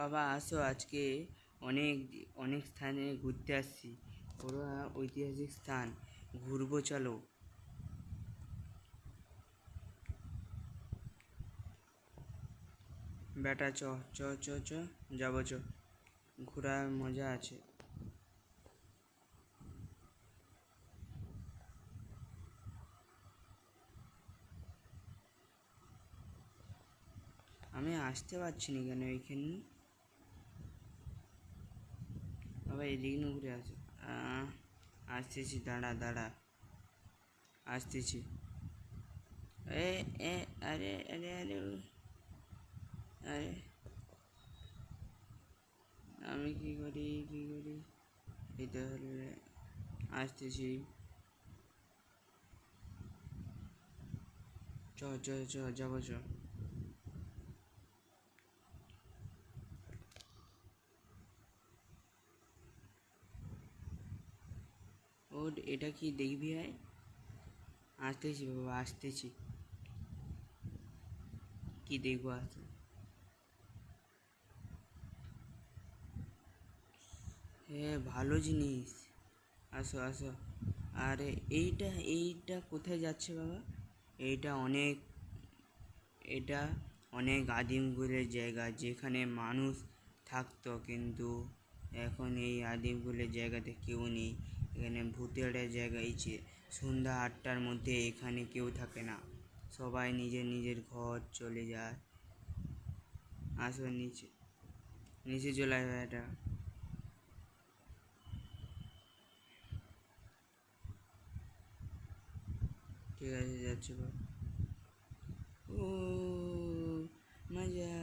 বাবা আসো, আজকে অনেক অনেক স্থানে ঘুরতে আসছি। ওরা ঐতিহাসিক স্থান ঘুরবো, চলো। বেটা চ চ চ চ যাবো, চ। ঘোরার মজা আছে। আমি আসতে পারছি না কেন এইখানে? বাবা এদিক না ঘুরে আসে। আসতেছি, দাঁড়া দাঁড়া, আসতেছি। এ এ আরে আরে আরে আরে, আমি কি করি কি করি? এই তাহলে আসতেছি। চ চ চ যাবো, চ। ও, এটা কি দেখবি? আয়, আসতেছি বাবা, আসতেছি। কি দেখবো? আসতে। হ্যাঁ, ভালো জিনিস। আসো আসো। আরে এইটা এইটা কোথায় যাচ্ছে বাবা? এইটা অনেক এটা অনেক আদিমগুলের জায়গা, যেখানে মানুষ থাকতো, কিন্তু এখন এই আদিমগুলের জায়গাতে কেউ নেই। এখানে ভূতের জায়গা হয়েছে। সন্ধ্যা 8টার মধ্যে এখানে কেউ থাকে না, সবাই নিজের নিজের ঘর চলে যায়। আসো নিচে, নিচে চলে আসবে এটা। ঠিক আছে, যাচ্ছি বাবা। ও, মজা।